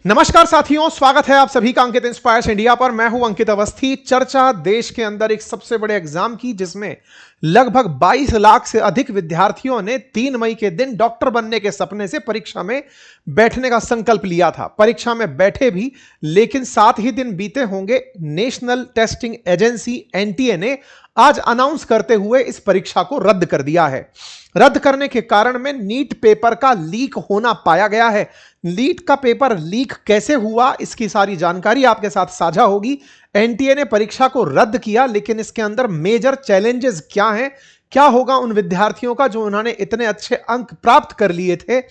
नमस्कार साथियों, स्वागत है आप सभी का अंकित इंस्पायर्स इंडिया पर। मैं हूं अंकित अवस्थी। चर्चा देश के अंदर एक सबसे बड़े एग्जाम की, जिसमें लगभग 22 लाख से अधिक विद्यार्थियों ने 3 मई के दिन डॉक्टर बनने के सपने से परीक्षा में बैठने का संकल्प लिया था। परीक्षा में बैठे भी, लेकिन 7 ही दिन बीते होंगे, नेशनल टेस्टिंग एजेंसी एनटीए ने आज अनाउंस करते हुए इस परीक्षा को रद्द कर दिया है। रद्द करने के कारण में नीट पेपर का लीक होना पाया गया है। नीट का पेपर लीक कैसे हुआ, इसकी सारी जानकारी आपके साथ साझा होगी। एनटीए ने परीक्षा को रद्द किया, लेकिन इसके अंदर मेजर चैलेंजेस क्या हैं, क्या होगा उन विद्यार्थियों का जो उन्होंने इतने अच्छे अंक प्राप्त कर लिए थे,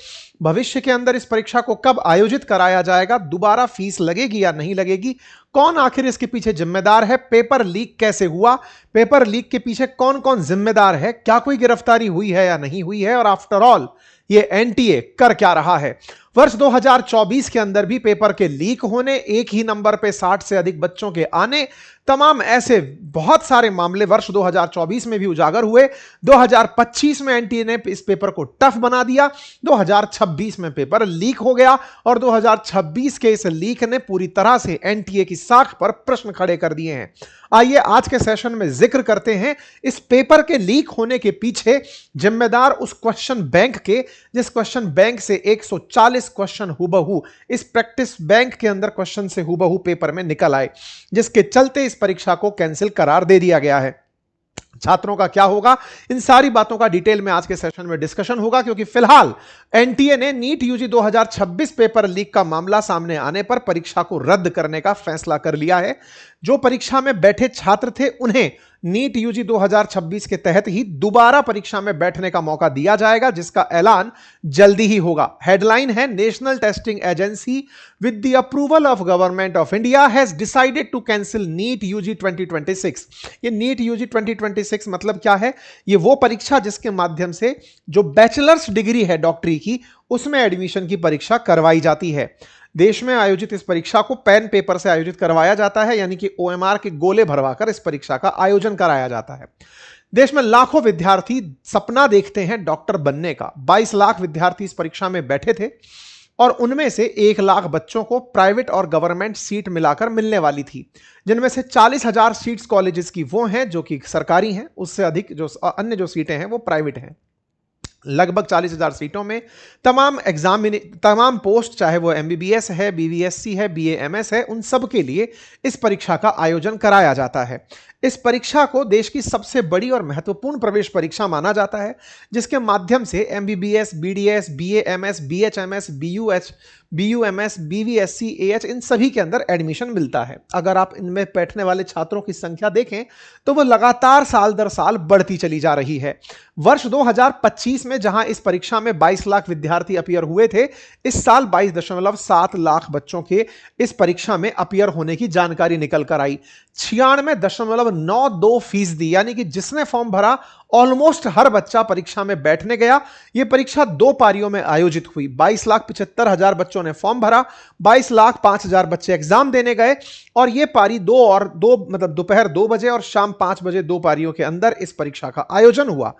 भविष्य के अंदर इस परीक्षा को कब आयोजित कराया जाएगा, दोबारा फीस लगेगी या नहीं लगेगी, कौन आखिर इसके पीछे जिम्मेदार है, पेपर लीक कैसे हुआ, पेपर लीक के पीछे कौन कौन जिम्मेदार है, क्या कोई गिरफ्तारी हुई है या नहीं हुई है, और आफ्टर ऑल ये एनटीए कर क्या रहा है। वर्ष 2024 के अंदर भी पेपर के लीक होने, एक ही नंबर पे 60 से अधिक बच्चों के आने, तमाम ऐसे बहुत सारे मामले वर्ष 2024 में भी उजागर हुए। 2025 में एनटीए ने इस पेपर को टफ बना दिया, 2026 में पेपर लीक हो गया, और 2026 के इस लीक ने पूरी तरह से एनटीए की साख पर प्रश्न खड़े कर दिए हैं। आइए आज के सेशन में जिक्र करते हैं इस पेपर के लीक होने के पीछे जिम्मेदार उस क्वेश्चन बैंक के, जिस क्वेश्चन बैंक से 140 क्वेश्चन हुबहू इस प्रैक्टिस बैंक के अंदर क्वेश्चन से हुबहू पेपर में निकल आए, जिसके चलते इस परीक्षा को कैंसिल करार दे दिया गया है। छात्रों का क्या होगा, इन सारी बातों का डिटेल में आज के सेशन में डिस्कशन होगा, क्योंकि फिलहाल एनटीए ने नीट यूजी 2026 पेपर लीक का मामला सामने आने पर परीक्षा को रद्द करने का फैसला कर लिया है। जो परीक्षा में बैठे छात्र थे, उन्हें नीट यूजी 2026 के तहत ही दोबारा परीक्षा में बैठने का मौका दिया जाएगा, जिसका ऐलान जल्दी ही होगा। हेडलाइन है, national testing agency with the approval of government of India has decided to cancel NEET UG 2026। ये नीट यूजी 2026 मतलब क्या है? ये वो परीक्षा जिसके माध्यम से जो बैचलर्स डिग्री है डॉक्टरी की, उसमें एडमिशन की परीक्षा करवाई जाती है। देश में आयोजित इस परीक्षा को पेन पेपर से आयोजित करवाया जाता है, यानी कि ओएमआर के गोले भरवाकर इस परीक्षा का आयोजन कराया जाता है। देश में लाखों विद्यार्थी सपना देखते हैं डॉक्टर बनने का। 22 लाख विद्यार्थी इस परीक्षा में बैठे थे, और उनमें से 1 लाख बच्चों को प्राइवेट और गवर्नमेंट सीट मिलाकर मिलने वाली थी, जिनमें से 40,000 सीट्स कॉलेजेस की वो हैं जो कि सरकारी हैं, उससे अधिक जो अन्य जो सीटें हैं वो प्राइवेट हैं। लगभग 40,000 सीटों में तमाम पोस्ट, चाहे वो एमबीबीएस है, बीवीएससी है, बीएएमएस है, उन सब के लिए इस परीक्षा का आयोजन कराया जाता है। इस परीक्षा को देश की सबसे बड़ी और महत्वपूर्ण प्रवेश परीक्षा माना जाता है, जिसके माध्यम से MBBS, BDS, BAMS, BHMS, BUMS, BVSc, AH, इन सभी के अंदर एडमिशन मिलता है। अगर आप इनमें बैठने वाले छात्रों की संख्या देखें तो वो लगातार साल दर साल बढ़ती चली जा रही है। वर्ष 2025 में जहां इस परीक्षा में 22 लाख विद्यार्थी अपीयर हुए थे, इस साल 22.7 लाख बच्चों के इस परीक्षा में अपीयर होने की जानकारी निकल कर आई। 96.92%, यानी कि जिसने फॉर्म भरा ऑलमोस्ट हर बच्चा परीक्षा में बैठने गया। यह परीक्षा 2 पारियों में आयोजित हुई। 22,75,000 बच्चों ने फॉर्म भरा, 22,05,000 बच्चे एग्जाम देने गए, और यह पारी दोपहर 2 बजे और शाम 5 बजे 2 पारियों के अंदर इस परीक्षा का आयोजन हुआ।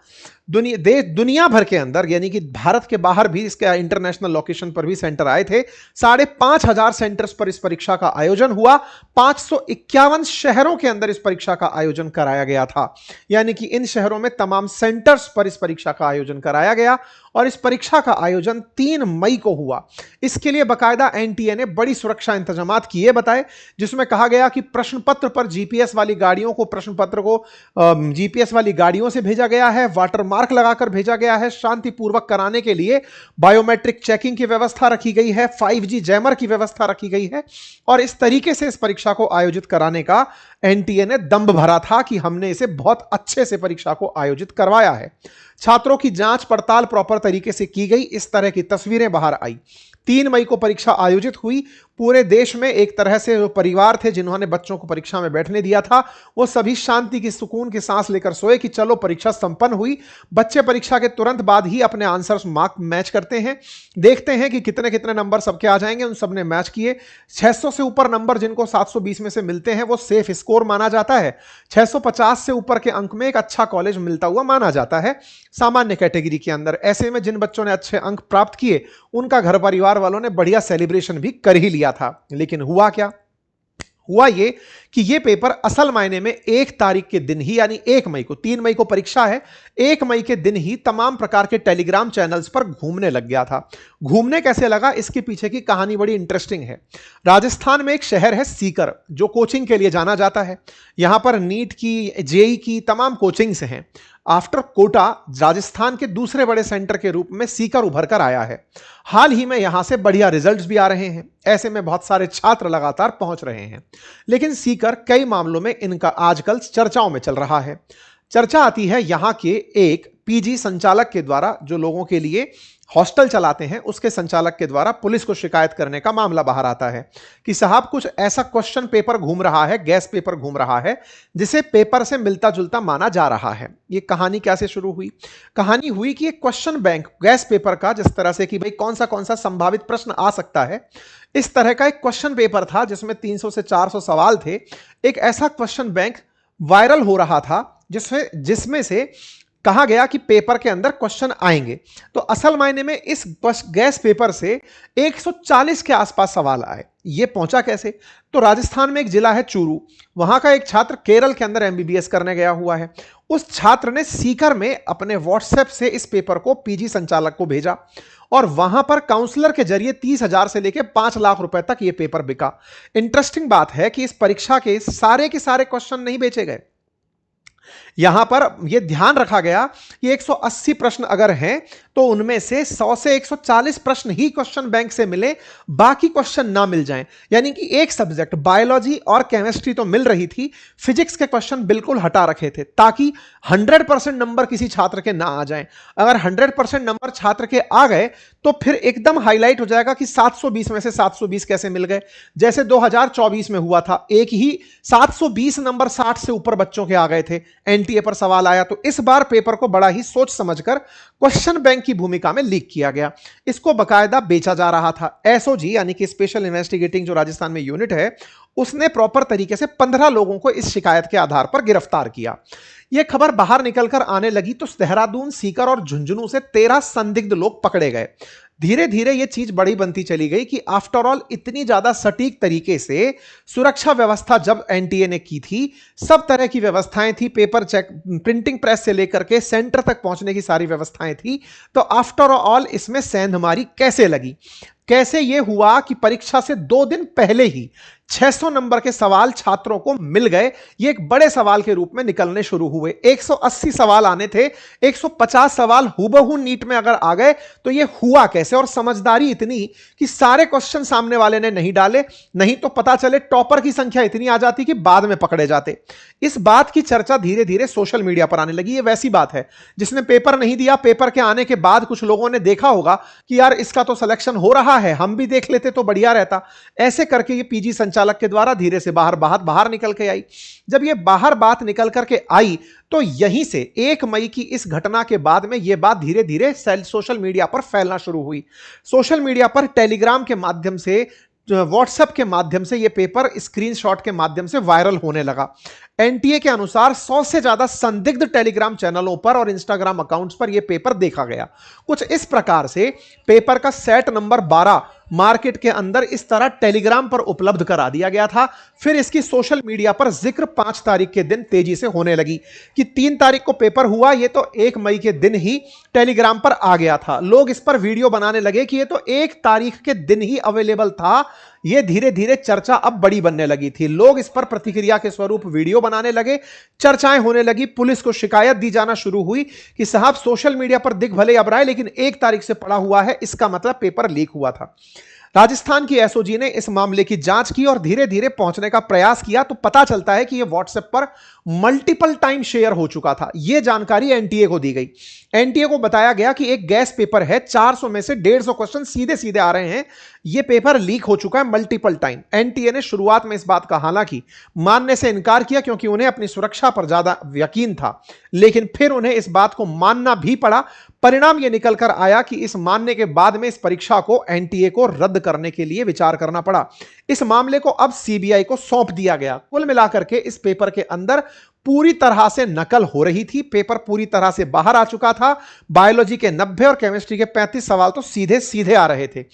दुनिया भर के अंदर, यानी कि भारत के बाहर भी इसके इंटरनेशनल लोकेशन पर भी सेंटर आए थे। 5,500 सेंटर्स पर इस परीक्षा का आयोजन हुआ। 551 शहरों के अंदर इस परीक्षा का आयोजन कराया गया था, यानी कि इन शहरों में तमाम सेंटर्स पर इस परीक्षा का आयोजन कराया गया, और इस परीक्षा का आयोजन 3 मई को हुआ। इसके लिए बकायदा एनटीए ने बड़ी सुरक्षा इंतजामात किए बताए, जिसमें कहा गया कि प्रश्न पत्र पर जीपीएस वाली गाड़ियों को, प्रश्न पत्र को जीपीएस वाली गाड़ियों से भेजा गया है, वाटर मार्क लगाकर भेजा गया है। शांतिपूर्वक कराने के लिए बायोमेट्रिक चेकिंग की व्यवस्था रखी गई है, 5G जैमर की व्यवस्था रखी गई है, और इस तरीके से इस परीक्षा को आयोजित कराने का एनटीए ने दंभ भरा था कि हमने इसे बहुत अच्छे से परीक्षा को आयोजित करवाया है। छात्रों की जांच पड़ताल प्रॉपर तरीके से की गई, इस तरह की तस्वीरें बाहर आई। 3 मई को परीक्षा आयोजित हुई। पूरे देश में एक तरह से जो परिवार थे जिन्होंने बच्चों को परीक्षा में बैठने दिया था, वो सभी शांति की, सुकून की सांस लेकर सोए कि चलो परीक्षा संपन्न हुई। बच्चे परीक्षा के तुरंत बाद ही अपने आंसर्स मार्क मैच करते हैं, देखते हैं कि कितने कितने नंबर सबके आ जाएंगे। उन सबने मैच किए। 600 से ऊपर नंबर जिनको 720 में से मिलते हैं वो सेफ स्कोर माना जाता है। 650 से ऊपर के अंक में एक अच्छा कॉलेज मिलता हुआ माना जाता है सामान्य कैटेगरी के अंदर। ऐसे में जिन बच्चों ने अच्छे अंक प्राप्त किए, उनका घर परिवार वालों ने बढ़िया सेलिब्रेशन भी कर ही लिया दिया था। लेकिन हुआ क्या? हुआ ये कि ये पेपर असल मायने में 1 तारीख के दिन ही, यानी 1 मई को, 3 मई को परीक्षा है, 1 मई के दिन ही तमाम प्रकार के टेलीग्राम चैनल्स पर घूमने लग गया था। घूमने कैसे लगा, इसके पीछे की कहानी बड़ी इंटरेस्टिंग है। राजस्थान में एक शहर है सीकर, जो कोचिंग के लिए जाना जाता है। यहां पर नीट की, जेई की तमाम कोचिंग्स हैं। आफ्टर कोटा राजस्थान के दूसरे बड़े सेंटर के रूप में सीकर उभर कर आया है। हाल ही में यहां से बढ़िया रिजल्ट्स भी आ रहे हैं, ऐसे में बहुत सारे छात्र लगातार पहुंच रहे हैं। लेकिन सीकर कई मामलों में इनका आजकल चर्चाओं में चल रहा है। चर्चा आती है यहां के एक पीजी संचालक के द्वारा, जो लोगों के लिए हॉस्टल चलाते हैं, उसके संचालक के द्वारा पुलिस को शिकायत करने का मामला बाहर आता है कि साहब कुछ ऐसा क्वेश्चन पेपर घूम रहा है, गैस पेपर घूम रहा है, जिसे पेपर से मिलता जुलता माना जा रहा है। ये कहानी कैसे शुरू हुई? कहानी हुई कि एक क्वेश्चन बैंक गैस पेपर का, जिस तरह से कि भाई कौन सा संभावित प्रश्न आ सकता है, इस तरह का एक क्वेश्चन पेपर था जिसमें 300 से 400 सवाल थे। एक ऐसा क्वेश्चन बैंक वायरल हो रहा था जिसमें से कहा गया कि पेपर के अंदर क्वेश्चन आएंगे। तो असल मायने में इस गैस पेपर से 140 के आसपास सवाल आए। ये पहुंचा कैसे? तो राजस्थान में एक जिला है चूरू, वहां का एक छात्र केरल के अंदर एमबीबीएस करने गया हुआ है। उस छात्र ने सीकर में अपने व्हाट्सएप से इस पेपर को पीजी संचालक को भेजा और वहां पर काउंसलर के जरिए 30,000 से लेकर 5 लाख रुपए तक यह पेपर बिका। इंटरेस्टिंग बात है कि इस परीक्षा के सारे क्वेश्चन नहीं बेचे गए। यहां पर यह ध्यान रखा गया कि 180 प्रश्न अगर हैं तो उनमें से 100 से 140 प्रश्न ही क्वेश्चन बैंक से मिले, बाकी क्वेश्चन ना मिल जाएं। यानी कि एक सब्जेक्ट बायोलॉजी और केमिस्ट्री तो मिल रही थी, फिजिक्स के क्वेश्चन बिल्कुल हटा रखे थे ताकि 100% नंबर किसी छात्र के ना आ जाएं। अगर 100% नंबर छात्र के आ गए तो फिर एकदम हाईलाइट हो जाएगा कि 720 में से 720 कैसे मिल गए। जैसे 2024 में हुआ था, एक ही 720 नंबर 60 से ऊपर बच्चों के आ गए थे, एनटीए पर सवाल आया। तो इस बार पेपर को बड़ा ही सोच समझकर क्वेश्चन बैंक की भूमिका में लीक किया गया। इसको बकायदा बेचा जा रहा था। एसओजी यानी कि स्पेशल इन्वेस्टिगेटिंग जो राजस्थान में यूनिट है, उसने प्रॉपर तरीके से 15 लोगों को इस शिकायत के आधार पर गिरफ्तार किया। यह खबर बाहर निकलकर आने लगी तो देहरादून, सीकर और झुंझुनू से 13 संदिग्ध लोग पकड़े गए। धीरे धीरे यह चीज बड़ी बनती चली गई कि आफ्टर ऑल इतनी ज्यादा सटीक तरीके से सुरक्षा व्यवस्था जब एनटीए ने की थी, सब तरह की व्यवस्थाएं थी, पेपर चेक, प्रिंटिंग प्रेस से लेकर के सेंटर तक पहुंचने की सारी व्यवस्थाएं थी। तो आफ्टर ऑल इसमें सेंधमारी कैसे लगी? कैसे यह हुआ कि परीक्षा से 2 दिन पहले ही 600 नंबर के सवाल छात्रों को मिल गए? ये एक बड़े सवाल के रूप में निकलने शुरू हुए। 180 सवाल आने थे, 150 सवाल हुबहू नीट में अगर आ गए तो ये हुआ कैसे? और समझदारी इतनी कि सारे क्वेश्चन सामने वाले ने नहीं डाले, नहीं तो पता चले टॉपर की संख्या इतनी आ जाती कि बाद में पकड़े जाते। इस बात की चर्चा धीरे धीरे सोशल मीडिया पर आने लगी। ये वैसी बात है जिसने पेपर नहीं दिया, पेपर के आने के बाद कुछ लोगों ने देखा होगा कि यार इसका तो सिलेक्शन हो रहा है, हम भी देख लेते तो बढ़िया रहता। ऐसे करके ये पीजी संचालक के द्वारा धीरे से बाहर निकल के आई। जब ये बाहर बात निकल करके आई तो यहीं से 1 मई की इस घटना के बाद में यह बात धीरे धीरे सोशल मीडिया पर फैलना शुरू हुई। सोशल मीडिया पर टेलीग्राम के माध्यम से, व्हाट्सएप के माध्यम से यह पेपर स्क्रीनशॉट के माध्यम से वायरल होने लगा। एनटीए के अनुसार 100 से ज्यादा संदिग्ध टेलीग्राम चैनलों पर और इंस्टाग्राम अकाउंट्स पर यह पेपर देखा गया। कुछ इस प्रकार से पेपर का सेट नंबर 12 मार्केट के अंदर इस तरह टेलीग्राम पर उपलब्ध करा दिया गया था। फिर इसकी सोशल मीडिया पर जिक्र 5 तारीख के दिन तेजी से होने लगी कि 3 तारीख को पेपर हुआ, ये तो 1 मई के दिन ही टेलीग्राम पर आ गया था। लोग इस पर वीडियो बनाने लगे कि ये तो 1 तारीख के दिन ही अवेलेबल था। ये धीरे धीरे चर्चा अब बड़ी बनने लगी थी। लोग इस पर प्रतिक्रिया के स्वरूप वीडियो बनाने लगे, चर्चाएं होने लगी, पुलिस को शिकायत दी जाना शुरू हुई कि साहब सोशल मीडिया पर दिख भले अब रहा है लेकिन 1 तारीख से पड़ा हुआ है, इसका मतलब पेपर लीक हुआ था। राजस्थान की एसओजी ने इस मामले की जांच की और धीरे धीरे पहुंचने का प्रयास किया तो पता चलता है कि यह व्हाट्सएप पर मल्टीपल टाइम शेयर हो चुका था। यह जानकारी एनटीए को दी गई। एनटीए को बताया गया कि एक गैस पेपर है, 400 में से 150 क्वेश्चन सीधे सीधे आ रहे हैं, यह पेपर लीक हो चुका है मल्टीपल टाइम। एनटीए ने शुरुआत में इस बात का हालांकि मानने से इनकार किया क्योंकि उन्हें अपनी सुरक्षा पर ज्यादा यकीन था, लेकिन फिर उन्हें इस बात को मानना भी पड़ा। परिणाम यह निकलकर आया कि इस मानने के बाद में इस परीक्षा को एनटीए को रद्द करने के लिए विचार करना पड़ा। इस मामले को अब सीबीआई को सौंप दिया गया। कुल मिलाकर के इस पेपर के अंदर पूरी तरह से नकल हो रही थी। पेपर पूरी तरह से बाहर आ चुका था। बायोलॉजी के 90 और केमिस्ट्री के 35 सवाल तो सीधे सीधे आ रहे थे।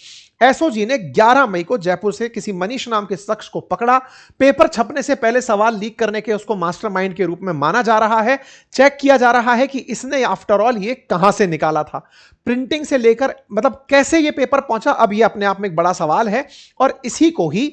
एसओजी ने 11 मई को जयपुर से किसी मनीष नाम के शख्स को पकड़ा। पेपर छपने से पहले सवाल लीक करने के उसको मास्टरमाइंड के रूप में माना जा रहा है। चेक किया जा रहा है कि इसने आफ्टर ऑल ये कहां से निकाला था, प्रिंटिंग से लेकर मतलब कैसे ये पेपर पहुंचा, अब ये अपने आप में एक बड़ा सवाल है और इसी को ही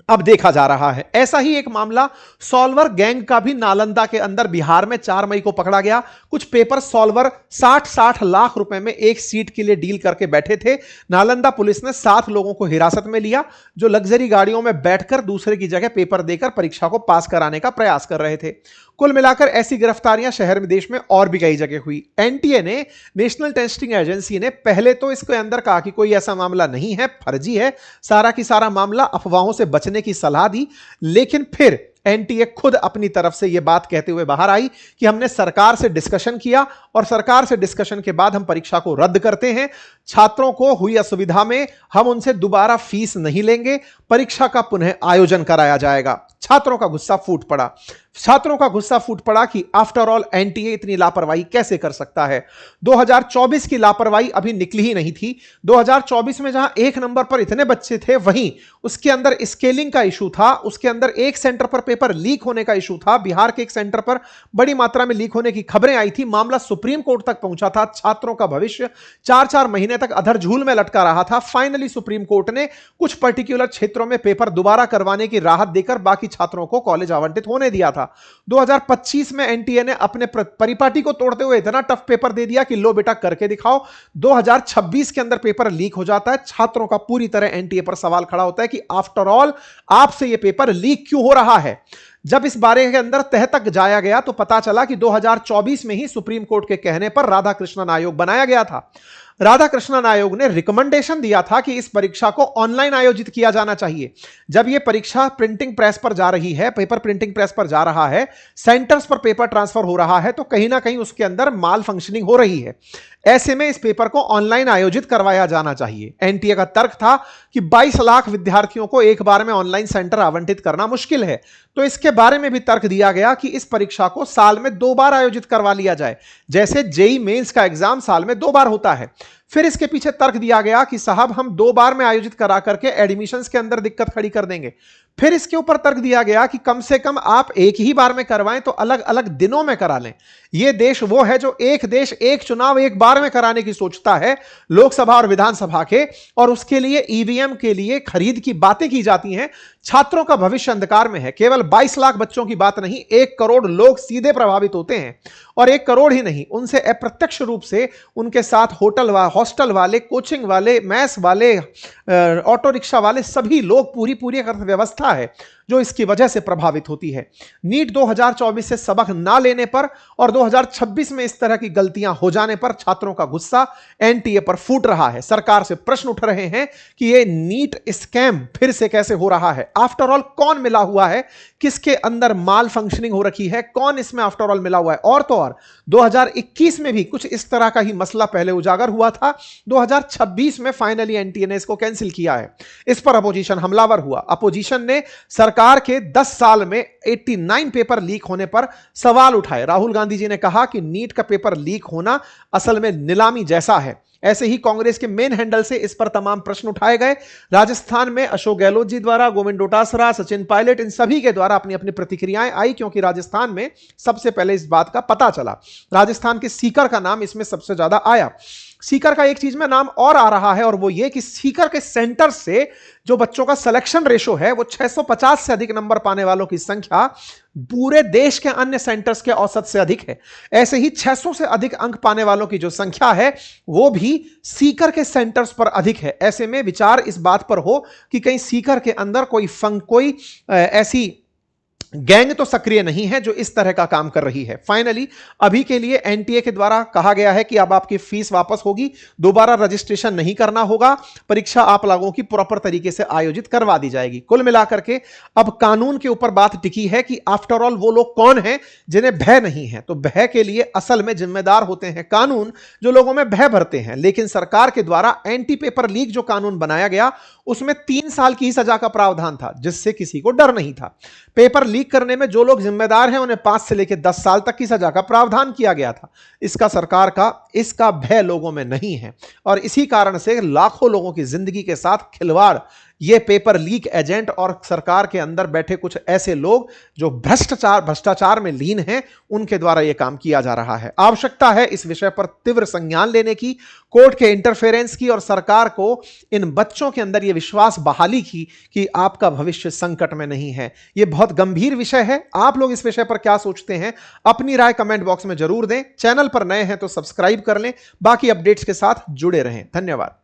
अब देखा जा रहा है। ऐसा ही एक मामला सॉल्वर गैंग का भी नालंदा के अंदर बिहार में 4 मई को पकड़ा गया। कुछ पेपर सॉल्वर 60-60 लाख रुपए में एक सीट के लिए डील करके बैठे थे। नालंदा पुलिस ने 7 लोगों को हिरासत में लिया जो लग्जरी गाड़ियों में बैठकर दूसरे की जगह पेपर देकर परीक्षा को पास कराने का प्रयास कर रहे थे। कुल मिलाकर ऐसी गिरफ्तारियां शहर में, देश में और भी कई जगह हुई। एनटीए ने, नेशनल टेस्टिंग एजेंसी ने पहले तो इसके अंदर कहा कि कोई ऐसा मामला नहीं है, फर्जी है, सारा की सारा मामला, अफवाहों से बचने की सलाह दी। लेकिन फिर एनटीए खुद अपनी तरफ से यह बात कहते हुए बाहर आई कि हमने सरकार से डिस्कशन किया और सरकार से डिस्कशन के बाद हम परीक्षा को रद्द करते हैं। छात्रों को हुई असुविधा में हम उनसे दोबारा फीस नहीं लेंगे, परीक्षा का पुनः आयोजन कराया जाएगा। छात्रों का गुस्सा फूट पड़ा। छात्रों का गुस्सा फूट पड़ा कि आफ्टर ऑल एनटीए इतनी लापरवाही कैसे कर सकता है। 2024 की लापरवाही अभी निकली ही नहीं थी। 2024 में जहां एक नंबर पर इतने बच्चे थे, वहीं उसके अंदर स्केलिंग का इशू था, उसके अंदर एक सेंटर पर पेपर लीक होने का इशू था। बिहार के एक सेंटर पर बड़ी मात्रा में लीक होने की खबरें आई थी। मामला सुप्रीम कोर्ट तक पहुंचा था। छात्रों का भविष्य 4-4 महीने तक अधर झूल में लटका रहा था। फाइनली सुप्रीम कोर्ट ने कुछ पर्टिकुलर क्षेत्रों में पेपर दोबारा करवाने की राहत देकर बाकी छात्रों को कॉलेज आवंटित होने दिया था। 2025 में एनटीए ने अपने परिपाटी को तोड़ते हुए इतना टफ पेपर दे दिया कि लो बेटा करके दिखाओ। 2026 के अंदर पेपर लीक हो जाता है। छात्रों का पूरी तरह एनटीए पर सवाल खड़ा होता है कि आफ्टर ऑल आपसे यह पेपर लीक क्यों हो रहा है। जब इस बारे के अंदर तह तक जाया गया तो पता चला कि 2024 में ही सुप्रीम कोर्ट के कहने पर राधाकृष्णन आयोग बनाया गया था। राधाकृष्णन आयोग ने रिकमेंडेशन दिया था कि इस परीक्षा को ऑनलाइन आयोजित किया जाना चाहिए। जब यह परीक्षा प्रिंटिंग प्रेस पर जा रही है, पेपर प्रिंटिंग प्रेस पर जा रहा है, सेंटर्स पर पेपर ट्रांसफर हो रहा है, तो कहीं ना कहीं उसके अंदर माल फंक्शनिंग हो रही है। ऐसे में इस पेपर को ऑनलाइन आयोजित करवाया जाना चाहिए। एनटीए का तर्क था कि 22 लाख विद्यार्थियों को एक बार में ऑनलाइन सेंटर आवंटित करना मुश्किल है, तो इसके बारे में भी तर्क दिया गया कि इस परीक्षा को साल में 2 बार आयोजित करवा लिया जाए, जैसे जेईई मेंस का एग्जाम साल में 2 बार होता है। फिर इसके पीछे तर्क दिया गया कि साहब हम 2 बार में आयोजित करा करके एडमिशंस के अंदर दिक्कत खड़ी कर देंगे। फिर इसके ऊपर तर्क दिया गया कि कम से कम आप एक ही बार में करवाएं तो अलग अलग दिनों में करा लें। यह देश वो है जो एक देश एक चुनाव एक बार में कराने की सोचता है, लोकसभा और विधानसभा के, और उसके लिए ईवीएम के लिए खरीद की बातें की जाती हैं। छात्रों का भविष्य अंधकार में है। केवल 22 लाख बच्चों की बात नहीं, 1 करोड़ लोग सीधे प्रभावित होते हैं, और 1 करोड़ ही नहीं, उनसे अप्रत्यक्ष रूप से उनके साथ हॉस्टल वाले, कोचिंग वाले, मैस वाले, ऑटो रिक्शा वाले, सभी लोग, पूरी अर्थव्यवस्था है जो इसकी वजह से प्रभावित होती है। नीट 2024 से सबक ना लेने पर और 2026 में इस तरह की गलतियां हो जाने पर छात्रों का गुस्सा एनटीए पर फूट रहा है। सरकार से प्रश्न उठ रहे हैं कि यह नीट स्कैम फिर से कैसे हो रहा है। आफ्टर ऑल कौन मिला हुआ है, किसके अंदर माल फंक्शनिंग हो रखी है, कौन इसमें आफ्टर ऑल मिला हुआ है। और तो और 2021 में भी कुछ इस तरह का ही मसला पहले उजागर हुआ था। 2026 में फाइनली एनटीए ने इसको कैंसिल किया है। इस पर अपोजिशन हमलावर हुआ। अपोजिशन ने सरकार के 10 साल में 89 पेपर लीक होने पर सवाल उठाए। राहुल गांधी जी ने कहा कि नीट का पेपर लीक होना असल में नीलामी जैसा है। ऐसे ही कांग्रेस के मेन हैंडल से इस पर तमाम प्रश्न उठाए गए। राजस्थान में अशोक गहलोत जी द्वारा, गोविंद डोटासरा, सचिन पायलट, इन सभी के द्वारा अपनी अपनी प्रतिक्रियाएं आई, क्योंकि राजस्थान में सबसे पहले इस बात का पता चला। राजस्थान के सीकर का नाम इसमें सबसे ज्यादा आया। सीकर का एक चीज में नाम और आ रहा है, और वो ये कि सीकर के सेंटर से जो बच्चों का सिलेक्शन रेशो है, वो 650 से अधिक नंबर पाने वालों की संख्या पूरे देश के अन्य सेंटर्स के औसत से अधिक है। ऐसे ही 600 से अधिक अंक पाने वालों की जो संख्या है, वो भी सीकर के सेंटर्स पर अधिक है। ऐसे में विचार इस बात पर हो कि कहीं सीकर के अंदर कोई ऐसी गैंग तो सक्रिय नहीं है जो इस तरह का काम कर रही है। फाइनली अभी के लिए एनटीए के द्वारा कहा गया है कि अब आपकी फीस वापस होगी, दोबारा रजिस्ट्रेशन नहीं करना होगा, परीक्षा आप लोगों की प्रॉपर तरीके से आयोजित करवा दी जाएगी। कुल मिलाकर के अब कानून के ऊपर बात टिकी है कि आफ्टर ऑल वो लोग कौन हैं जिन्हें भय नहीं है। तो भय के लिए असल में जिम्मेदार होते हैं कानून, जो लोगों में भय भरते हैं। लेकिन सरकार के द्वारा एंटी पेपर लीक जो कानून बनाया गया, उसमें 3 साल की सजा का प्रावधान था, जिससे किसी को डर नहीं था। पेपर लीक लीक करने में जो लोग जिम्मेदार हैं उन्हें 5 से लेकर 10 साल तक की सजा का प्रावधान किया गया था। इसका सरकार का इसका भय लोगों में नहीं है और इसी कारण से लाखों लोगों की जिंदगी के साथ खिलवाड़ ये पेपर लीक एजेंट और सरकार के अंदर बैठे कुछ ऐसे लोग जो भ्रष्टाचार में लीन हैं, उनके द्वारा यह काम किया जा रहा है। आवश्यकता है इस विषय पर तीव्र संज्ञान लेने की, कोर्ट के इंटरफेरेंस की और सरकार को इन बच्चों के अंदर यह विश्वास बहाली की कि आपका भविष्य संकट में नहीं है। यह बहुत गंभीर विषय है। आप लोग इस विषय पर क्या सोचते हैं, अपनी राय कमेंट बॉक्स में जरूर दें। चैनल पर नए हैं तो सब्सक्राइब कर लें। बाकी अपडेट्स के साथ जुड़े रहें। धन्यवाद।